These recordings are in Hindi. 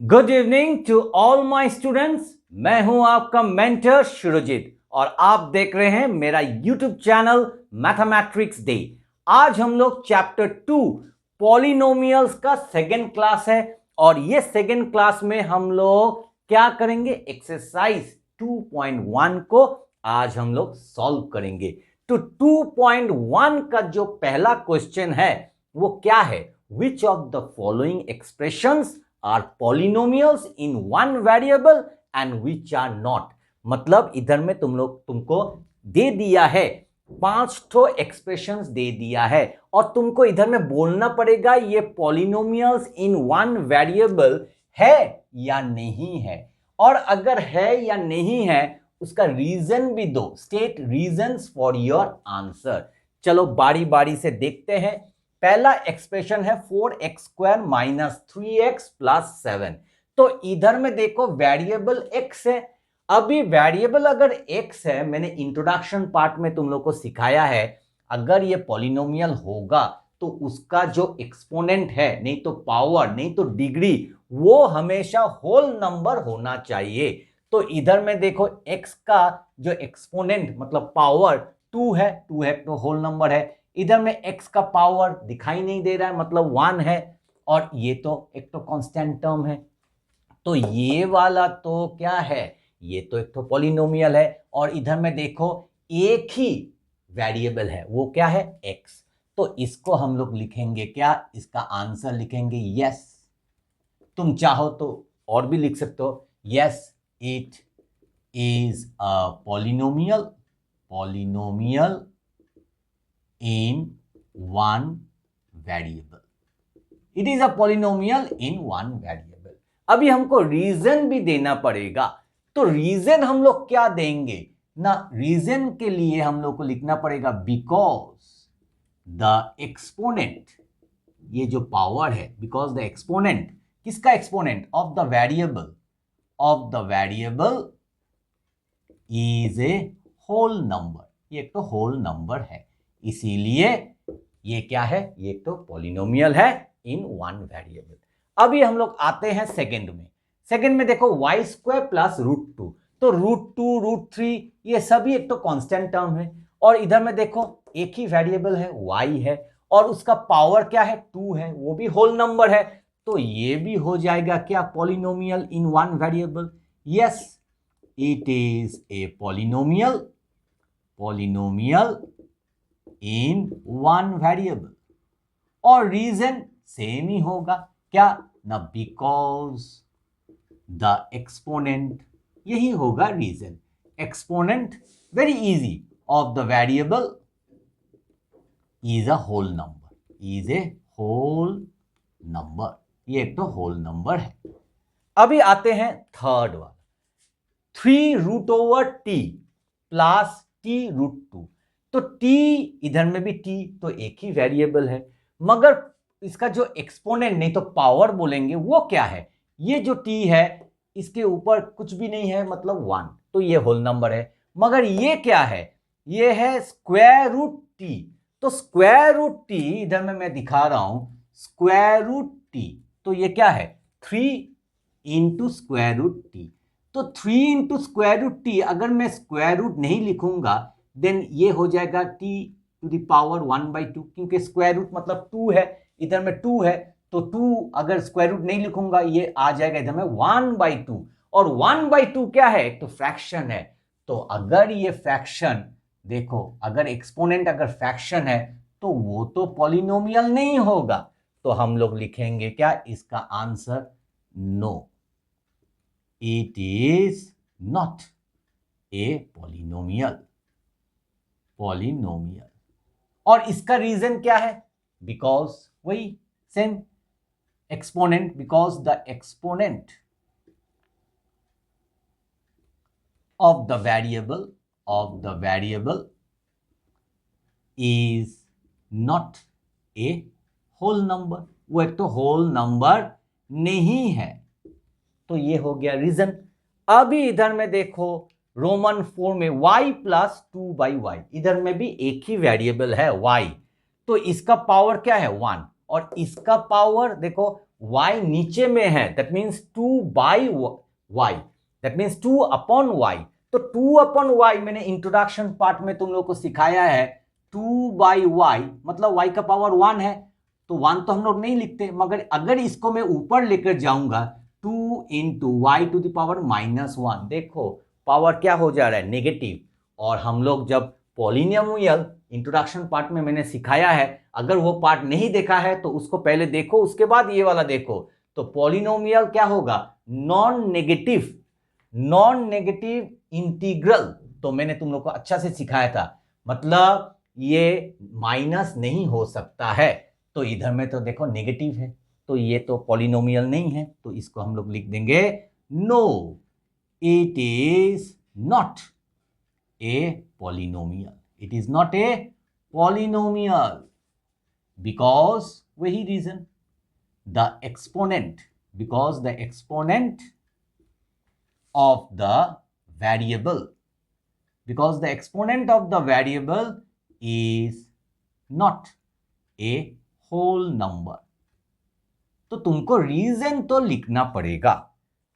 Good evening to all my students. मैं हूं आपका मेंटर शुरुजीत और आप देख रहे हैं मेरा यूट्यूब चैनल मैथमेटिक्स डे। आज हम लोग चैप्टर 2 पॉलिनोमियल्स का सेकेंड क्लास है और ये सेकेंड क्लास में हम लोग क्या करेंगे, एक्सरसाइज 2.1 को आज हम लोग सॉल्व करेंगे। तो 2.1 का जो पहला क्वेश्चन है वो क्या है, which of the following expressions are polynomials in one variable and which are not। मतलब इधर में तुमको दे दिया है 5 ठो एक्सप्रेशंस दे दिया है और तुमको इधर में बोलना पड़ेगा ये पॉलिनोमियल्स इन वन वेरिएबल है या नहीं है, और अगर है या नहीं है उसका रीजन भी दो, state reasons for your answer. चलो बारी बारी से देखते हैं। पहला एक्सप्रेशन है 4x² - 3x + 7। तो इधर में देखो वेरिएबल x है। अभी वेरिएबल अगर x है, मैंने इंट्रोडक्शन पार्ट में तुम लोग को सिखाया है, अगर ये पॉलिनोमियल होगा तो उसका जो एक्सपोनेंट है, नहीं तो पावर नहीं तो डिग्री, वो हमेशा होल नंबर होना चाहिए। तो इधर में देखो x का जो एक्सपोनेंट मतलब पावर 2 है, 2 है तो होल नंबर है। इधर में x का पावर दिखाई नहीं दे रहा है मतलब 1 है, और ये तो एक तो कांस्टेंट टर्म है। तो ये वाला तो क्या है, ये तो एक तो पॉलिनोमियल है। और इधर में देखो एक ही वेरिएबल है, वो क्या है, x। तो इसको हम लोग लिखेंगे क्या, इसका आंसर लिखेंगे यस। तुम चाहो तो और भी लिख सकते हो, yes it is a polynomial in one variable। It is a polynomial in one variable। अभी हमको रीजन भी देना पड़ेगा। तो रीजन हम लोग क्या देंगे ना, रीजन के लिए हम लोग को लिखना पड़ेगा बिकॉज द एक्सपोनेंट, ये जो पावर है, बिकॉज द एक्सपोनेंट, किसका exponent, of the variable is a whole number. ये एक तो होल नंबर है, इसीलिए ये क्या है, ये तो पॉलिनोमियल है इन वन वेरिएबल। अभी हम लोग आते हैं सेकंड में। सेकंड में देखो y² + √2। तो √2 √3 ये सभी एक तो कांस्टेंट टर्म है, और इधर में देखो एक ही वेरिएबल है y है और उसका पावर क्या है, 2 है, वो भी होल नंबर है। तो ये भी हो जाएगा क्या, polynomial in one variable. Yes it is a polynomial in one variable. और रीजन सेम ही होगा क्या ना, बिकॉज द एक्सपोनेंट, यही होगा रीजन। Exponent very easy of the variable is a whole number, ये एक तो होल नंबर है। अभी आते हैं थर्ड वाला, 3√t + t√2। तो t, इधर में भी t तो एक ही वेरिएबल है, मगर इसका जो एक्सपोनेंट नहीं तो पावर बोलेंगे वो क्या है, ये जो t है इसके ऊपर कुछ भी नहीं है मतलब 1, तो ये होल नंबर है। मगर ये क्या है, ये है √t। तो √t इधर में मैं दिखा रहा हूं, √t, तो ये क्या है, 3 × √t। तो 3 × √t, अगर मैं स्क्वायर रूट नहीं लिखूंगा देन ये हो जाएगा t⁴ 1/2, क्योंकि स्क्वायर रूट मतलब 2 है, इधर में 2 है, तो 2 अगर स्क्वायर रूट नहीं लिखूंगा ये आ जाएगा इधर में 1/2। और 1/2 क्या है, एक तो फ्रैक्शन है। तो अगर ये फ्रैक्शन देखो, अगर एक्सपोनेंट अगर फ्रैक्शन है तो वो तो पॉलिनोमियल नहीं होगा। तो हम लोग लिखेंगे क्या, इसका answer no, it is not a polynomial। और इसका रीजन क्या है, बिकॉज वही same exponent, because the exponent of the variable is not a whole number, वो एक तो होल नंबर नहीं है। तो ये हो गया रीजन। अभी इधर में देखो रोमन 4 में y + 2/y, इधर में भी एक ही वेरिएबल है y, तो इसका पावर क्या है 1, और इसका पावर देखो y नीचे में है, that means 2 by y, that means 2 upon y। तो 2 अपॉन y मैंने इंट्रोडक्शन पार्ट में तुम लोग को सिखाया है, 2 बाई y मतलब y का पावर 1 है, तो 1 तो हम लोग नहीं लिखते, मगर अगर इसको मैं ऊपर लेकर जाऊंगा 2 into Y to the power -1, देखो पावर क्या हो जा रहा है, नेगेटिव। और हम लोग जब पॉलिनोमियल इंट्रोडक्शन पार्ट में मैंने सिखाया है, अगर वो पार्ट नहीं देखा है तो उसको पहले देखो, उसके बाद ये वाला देखो। तो पॉलिनोमियल क्या होगा, नॉन नेगेटिव इंटीग्रल। तो मैंने तुम लोग को अच्छा से सिखाया था, मतलब ये माइनस नहीं हो सकता है, तो इधर में तो देखो नेगेटिव है, तो ये तो पॉलिनोमियल नहीं है, तो इसको हम लोग लिख देंगे no, it is not a polynomial, it is not a polynomial, because वही reason, the exponent, because the exponent of the variable, because the exponent of the variable is not a whole number। तो तुमको रीजन तो लिखना पड़ेगा।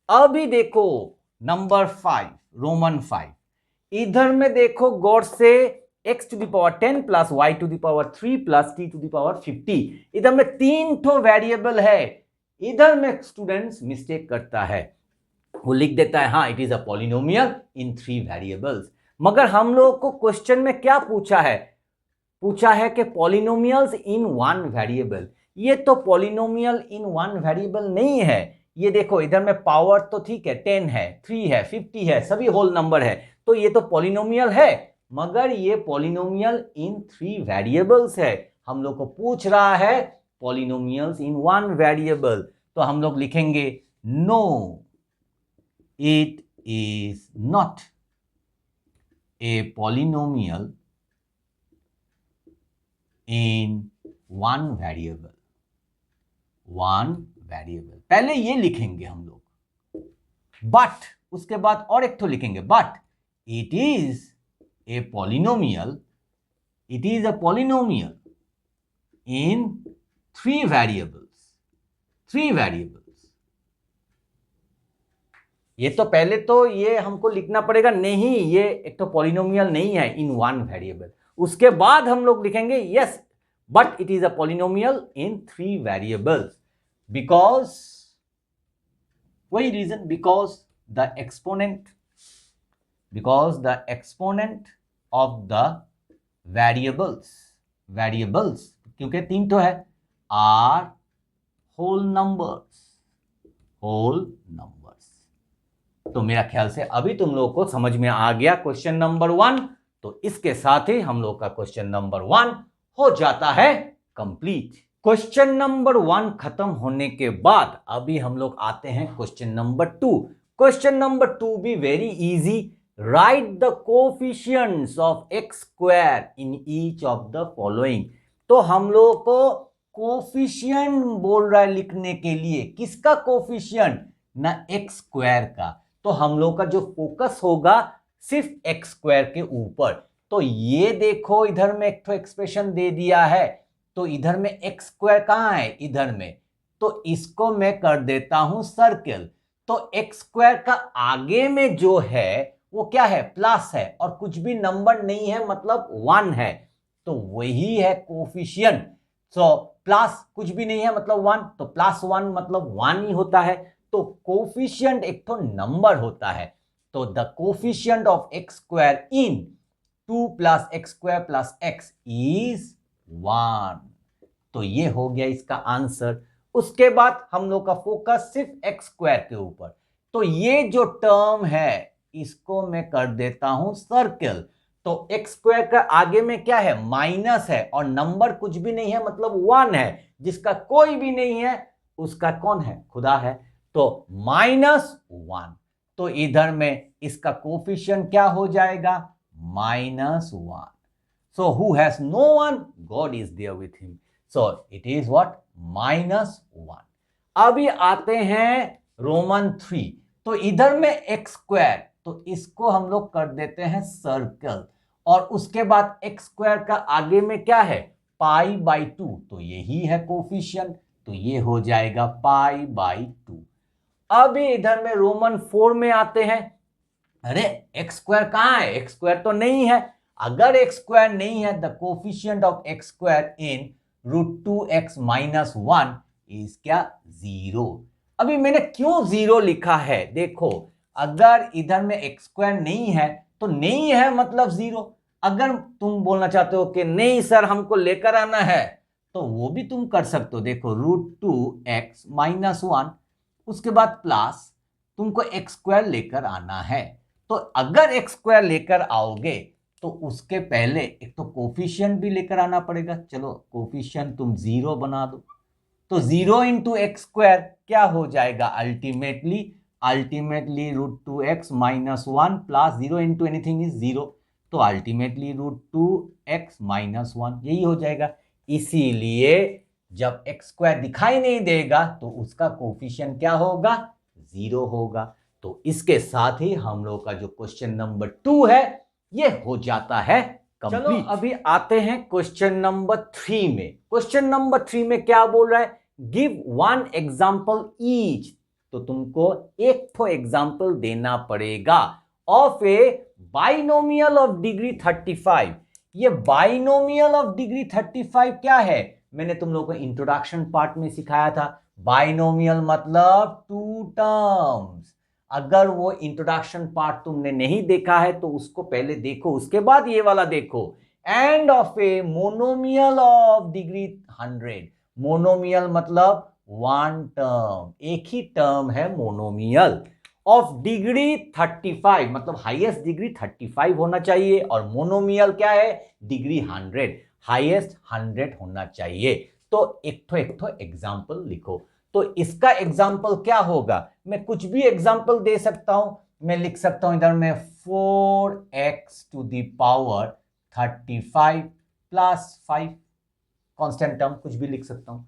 अभी देखो नंबर 5, रोमन 5, इधर में देखो गौर से, x to the power 10 plus y to the power 3 plus t to the power 50, इधर में 3 ठो वेरिएबल है। इधर में स्टूडेंट्स मिस्टेक करता है, वो लिख देता है हाँ it is a polynomial in 3 variables, मगर हम लोग को क्वेश्चन में क्या पूछा है कि पॉलिनोमियल्स इन 1 वेरिएबल। ये तो पॉलिनोमियल इन 1 वेरिएबल नहीं है। ये देखो इधर में पावर तो ठीक है, 10 है, 3 है, 50 है, सभी होल नंबर है, तो ये तो पॉलिनोमियल है, मगर ये पॉलिनोमियल इन 3 वेरिएबल्स है। हम लोग को पूछ रहा है पॉलिनोमियल्स इन 1 वेरिएबल, तो हम लोग लिखेंगे no, it is not a polynomial in 1 variable, 1 variable। पहले ये लिखेंगे हम लोग, बट उसके बाद और एक तो लिखेंगे, but it is a polynomial, it is a polynomial in 3 variables, 3 variables। ये तो पहले तो ये हमको लिखना पड़ेगा, नहीं ये एक तो पॉलिनोमियल नहीं है इन 1 वेरिएबल। उसके बाद हम लोग लिखेंगे yes but it is a polynomial in 3 variables, because वही reason, because the exponent of the variables क्योंकि 3 तो है, आर होल नंबर्स। तो मेरा ख्याल से अभी तुम लोगों को समझ में आ गया क्वेश्चन नंबर 1। तो इसके साथ ही हम लोग का क्वेश्चन नंबर 1 हो जाता है कंप्लीट। क्वेश्चन नंबर 1 खत्म होने के बाद अभी हम लोग आते हैं क्वेश्चन नंबर 2। क्वेश्चन नंबर 2 भी very easy, right the coefficients of x square in each of the following. तो हम लोग को कोफिशिएंट बोल रहा है लिखने के लिए, किसका कोफिशिएंट, ना एक्स स्क्वायर का। तो हम लोग का जो फोकस होगा सिर्फ एक्स स्क्वायर के ऊपर। तो ये देखो इधर में एक तो एक्सप्रेशन दे दिया है, तो इधर में एक्स स्क्वायर कहाँ है, इधर में, तो इसको मैं कर देता हूं सर्कल। तो एक्स स्क्वायर का आगे में जो है वो क्या है, प्लस है, और कुछ भी नंबर नहीं है मतलब 1 है, तो वही है कोफिशिएंट। सो प्लस कुछ भी नहीं है मतलब 1, तो प्लस 1 मतलब 1 ही होता है। तो कोफिशिएंट एक तो नंबर होता है, तो the coefficient of x square in 2 plus x square plus x is 1। तो ये हो गया इसका आंसर। उसके बाद हम लोग का फोकस सिर्फ एक्स स्क्वायर के ऊपर, तो ये जो टर्म है इसको मैं कर देता हूं सर्कल। तो एक्स स्क्वायर का आगे में क्या है, माइनस है, और नंबर कुछ भी नहीं है मतलब 1 है, जिसका कोई भी नहीं है उसका कौन है, खुदा है, तो -1। तो इधर में इसका कोफिशिएंट क्या हो जाएगा, -1। So who has no one, God is there with him, so it is what, -1। अभी आते हैं रोमन 3। तो इधर में एक्स स्क्वायर, तो इसको हम लोग कर देते हैं सर्कल, और उसके बाद एक्स स्क्वायर का आगे में क्या है, π/2, तो यही है कोफिशिएंट। तो ये हो जाएगा पाई बाई 2। अभी इधर में रोमन 4 में आते हैं। अरे एक्स स्क्वायर कहाँ है? एक्स स्क्वायर तो नहीं है। अगर एक्स स्क्वायर नहीं है, the coefficient of x square in √2x - 1 is क्या? 0। अभी मैंने क्यों 0 लिखा है? देखो, अगर इधर में एक्स स्क्वायर नहीं है तो नहीं है मतलब 0। अगर तुम बोलना चाहते हो कि नहीं सर हमको लेकर आना है, तो वो भी तुम कर सकते हो। देखो √2x - 1, उसके बाद प्लस तुमको एक्स स्क्वायर लेकर आना है। तो अगर एक्स स्क्वायर लेकर आओगे तो उसके पहले एक तो कोफिशिएंट भी लेकर आना पड़ेगा। चलो कोफिशिएंट तुम 0 बना दो, तो 0 इंटू एक्स स्क्वायर क्या हो जाएगा? Ultimately √2x - 1 plus 0 into anything is 0, तो अल्टीमेटली √2x - 1 यही हो जाएगा। इसीलिए जब एक्स स्क्वायर दिखाई नहीं देगा तो उसका कोफिशिएंट क्या होगा? 0 होगा। तो इसके साथ ही हम लोग का जो क्वेश्चन नंबर 2 है ये हो जाता है कंप्लीट। चलो अभी आते हैं क्वेश्चन नंबर 3 में। क्वेश्चन नंबर 3 में क्या बोल रहा है? Give 1 example each. तो तुमको एक तो एग्जांपल देना पड़ेगा of A binomial of degree 35। ये बाइनोमियल ऑफ डिग्री 35 क्या है? मैंने तुम लोगों को इंट्रोडक्शन पार्ट में सिखाया था। बाइनोमियल मतलब 2 टर्म्स। अगर वो इंट्रोडक्शन पार्ट तुमने नहीं देखा है तो उसको पहले देखो, उसके बाद ये वाला देखो। End of a monomial of degree 100। Monomial मतलब 1 टर्म, एक ही टर्म है मोनोमियल। ऑफ डिग्री 35 मतलब हाईएस्ट डिग्री 35 होना चाहिए, और मोनोमियल क्या है? डिग्री 100, हाईएस्ट 100 होना चाहिए। तो एक तो एग्जाम्पल लिखो। तो इसका एग्जाम्पल क्या होगा? मैं कुछ भी एग्जाम्पल दे सकता हूं। मैं लिख सकता हूं इधर में 4x to the power 35 plus 5, constant term कुछ भी लिख सकता हूं।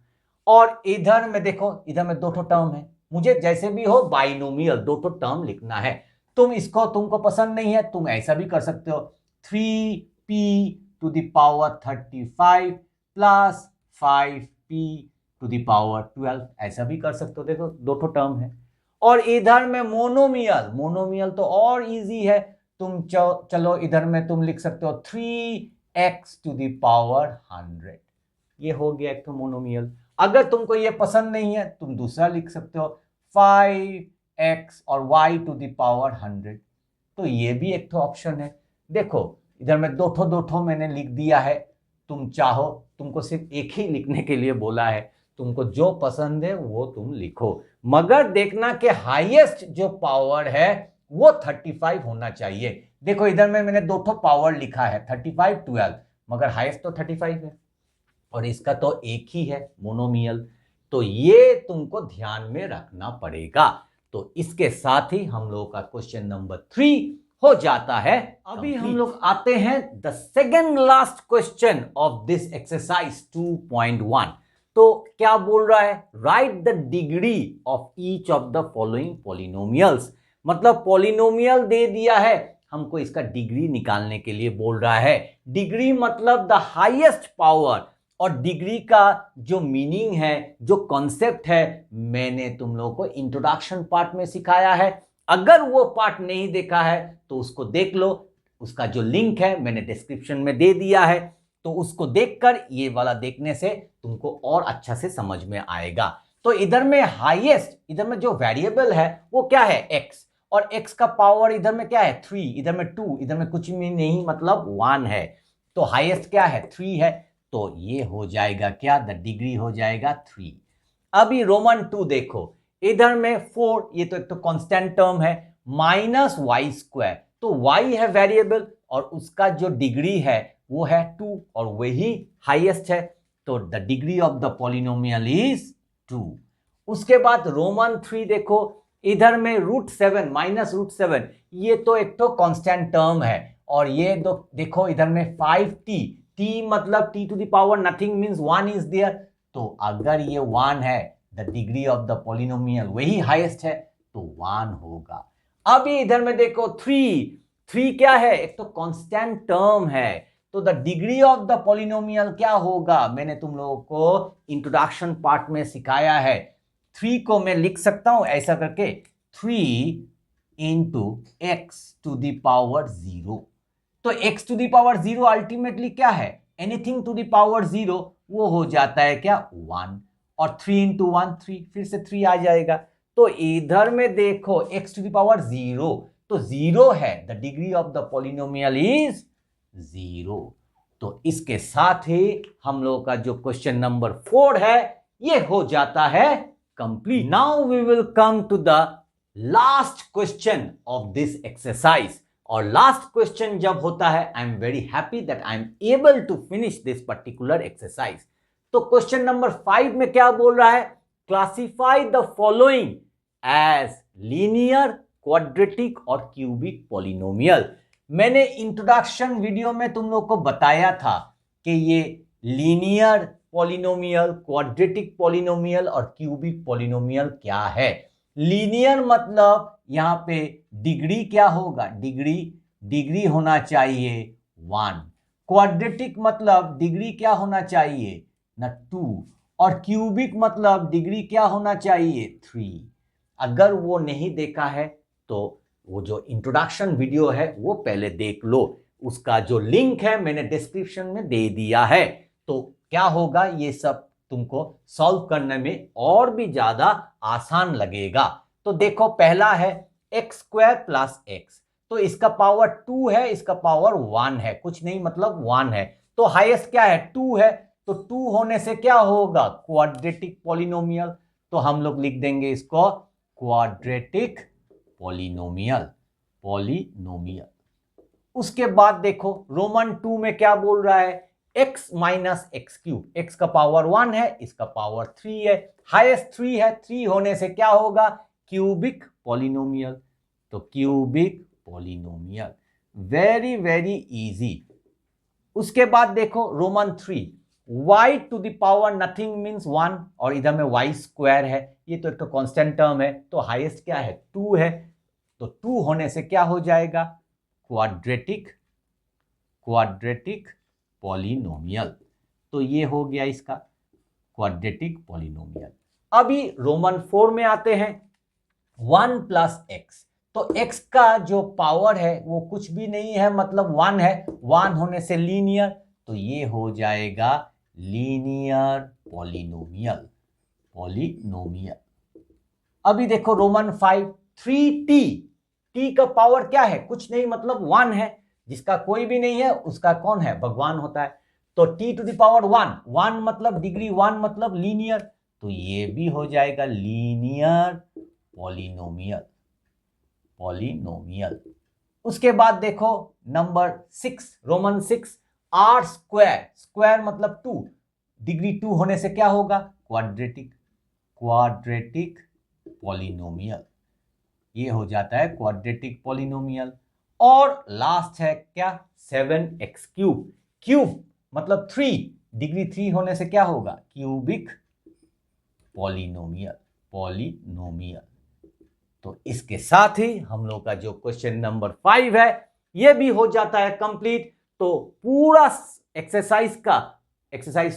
और इधर में देखो, इधर में 2 टर्म है। मुझे जैसे भी हो बाइनोमियल 2 टर्म लिखना है। तुमको पसंद नहीं है, तुम ऐसा भी कर सकते हो, 3p to the power 35 plus 5p to the power 12, ऐसा भी कर सकते हो। देखो 2 टर्म है। और इधर में मोनोमियल तो और इजी है। तुम चलो इधर में तुम लिख सकते हो 3x टू द पावर 100, ये हो गया एक तो मोनोमियल। अगर तुमको ये पसंद नहीं है, तुम दूसरा लिख सकते हो 5x और y टू द पावर 100, तो ये भी एक तो ऑप्शन है। देखो इधर में 2 मैंने लिख दिया है। तुम चाहो, तुमको सिर्फ एक ही लिखने के लिए बोला है, तुमको जो पसंद है वो तुम लिखो, मगर देखना कि हाईएस्ट जो पावर है वो 35 होना चाहिए। देखो इधर में मैंने 2 पावर लिखा है, 35 12, मगर हाईएस्ट तो 35 है, और इसका तो एक ही है मोनोमियल। तो ये तुमको ध्यान में रखना पड़ेगा। तो इसके साथ ही हम लोग का क्वेश्चन नंबर 3 हो जाता है। अभी हम लोग आते हैं the second last question of this exercise 2.1। तो क्या बोल रहा है? Right the degree of each of the following polynomials. मतलब पॉलिनोमियल दे दिया है, हमको इसका डिग्री निकालने के लिए बोल रहा है। डिग्री मतलब द हाईएस्ट पावर, और डिग्री का जो मीनिंग है, जो कॉन्सेप्ट है, मैंने तुम लोगों को इंट्रोडक्शन पार्ट में सिखाया है। अगर वो पार्ट नहीं देखा है तो उसको देख लो, उसका जो लिंक है मैंने डिस्क्रिप्शन में दे दिया है। तो उसको देखकर ये वाला देखने से तुमको और अच्छा से समझ में आएगा। तो इधर में हाईएस्ट, इधर में जो वेरिएबल है वो क्या है? x, और x का पावर इधर में क्या है? 3, इधर में 2, इधर में कुछ भी नहीं मतलब 1 है। तो हाईएस्ट क्या है? 3 है। तो ये हो जाएगा क्या? द डिग्री हो जाएगा 3। अभी रोमन 2 देखो, इधर में 4, ये तो एक तो कांस्टेंट टर्म है, -y², तो y है वेरिएबल और उसका जो डिग्री है वो है 2, और वही हाईएस्ट है। तो the degree of the polynomial is 2। उसके बाद रोमन 3 देखो, इधर में √7 -√7, ये तो एक तो कांस्टेंट टर्म है, और ये तो देखो इधर में 5t, t मतलब t to the power nothing means 1 is there. तो अगर ये 1 है, the degree of the polynomial वही हाईएस्ट है, तो 1 होगा। अभी इधर में देखो 3 क्या है? एक तो कांस्टेंट टर्म है, तो the degree of the polynomial क्या होगा, मैंने तुम लोगों को इंट्रोडक्शन पार्ट में सिखाया है। 3 को मैं लिख सकता हूं ऐसा करके, 3 into X to the power 0। तो x to the power 0 ultimately क्या है, एनीथिंग टू द पावर 0 वो हो जाता है क्या, 1। और 3 इंटू 1 3, फिर से 3 आ जाएगा। तो इधर में देखो x टू द पावर 0, तो 0 है, the degree of the polynomial is 0। तो इसके साथ ही हम लोगों का जो क्वेश्चन नंबर 4 है ये हो जाता है complete. Now we will come to the last question of this exercise. और लास्ट क्वेश्चन जब होता है, I am very happy that I am able to finish this particular exercise. तो क्वेश्चन नंबर 5 में क्या बोल रहा है, classify the following as linear, quadratic और क्यूबिक पॉलिनोमियल। मैंने इंट्रोडक्शन वीडियो में तुम लोग को बताया था कि ये लीनियर पॉलिनोमियल, क्वाड्रेटिक पॉलिनोमियल और क्यूबिक पॉलिनोमियल क्या है। लीनियर मतलब यहां पे डिग्री क्या होगा, डिग्री होना चाहिए 1। क्वाड्रेटिक मतलब डिग्री क्या होना चाहिए ना, 2। और क्यूबिक मतलब डिग्री क्या होना चाहिए, 3। अगर वो नहीं देखा है तो वो जो इंट्रोडक्शन वीडियो है वो पहले देख लो, उसका जो लिंक है मैंने डिस्क्रिप्शन में दे दिया है। तो क्या होगा, ये सब तुमको सॉल्व करने में और भी ज्यादा आसान लगेगा। तो देखो पहला है एक्स स्क्वायर प्लस एक्स, तो इसका पावर 2 है, इसका पावर 1 है, कुछ नहीं मतलब 1 है। तो हाईएस्ट क्या है, 2 है, तो 2 होने से क्या होगा, क्वाड्रेटिक पॉलिनोमियल। तो हम लोग लिख देंगे इसको क्वाड्रेटिक पॉलिनोमियल। उसके बाद देखो रोमन 2 में क्या बोल रहा है, x minus x cube, x का पावर 1 है, इसका पावर 3 है, हाईएस्ट 3 है, 3 होने से क्या होगा, क्यूबिक पॉलिनोमियल। तो cubic polynomial, very very easy. उसके बाद देखो Roman 3, y to the power nothing means 1, और इधर में y स्क्वायर है, ये तो एक तो कांस्टेंट टर्म है, तो हाईएस्ट क्या है, 2 है। तो 2 होने से क्या हो जाएगा, क्वाड्रेटिक पॉलिनोमियल। तो ये हो गया इसका क्वाड्रेटिक पॉलिनोमियल। अभी रोमन 4 में आते हैं, 1 प्लस एक्स, तो x का जो पावर है वो कुछ भी नहीं है, मतलब 1 है, 1 होने से लीनियर, तो ये हो जाएगा लीनियर पॉलिनोमियल। अभी देखो रोमन 5, 3t का पावर क्या है, कुछ नहीं मतलब 1 है, जिसका कोई भी नहीं है उसका कौन है, भगवान होता है। तो t टू द पावर 1 मतलब डिग्री, 1 मतलब लीनियर, तो ये भी हो जाएगा लीनियर पॉलिनोमियल। उसके बाद देखो नंबर 6, रोमन 6, r स्क्वायर मतलब 2, डिग्री 2 होने से क्या होगा, क्वाड्रेटिक पॉलिनोमियल। ये हो जाता है क्वाड्रेटिक पॉलिनोमियल। और लास्ट है क्या, 7x क्यूब मतलब 3, डिग्री 3 होने से क्या होगा, क्यूबिक पॉलिनोमियल। तो इसके साथ ही हम लोग का जो क्वेश्चन नंबर 5 है ये भी हो जाता है कंप्लीट। तो पूरा एक्सरसाइज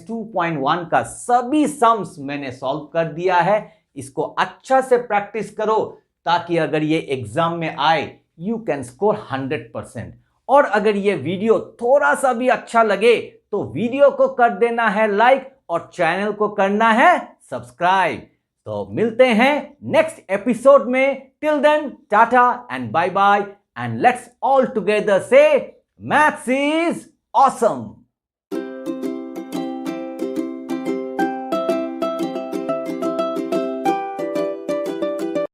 2.1 का सभी सम्स मैंने सॉल्व कर दिया है। इसको अच्छा से प्रैक्टिस करो ताकि अगर ये एग्जाम में आए यू कैन स्कोर 100%। और अगर ये वीडियो थोड़ा सा भी अच्छा लगे तो वीडियो को कर देना है लाइक और चैनल को करना है सब्सक्राइब। तो मिलते हैं नेक्स्ट एपिसोड में। Till then tata and bye bye and let's all together say maths is awesome.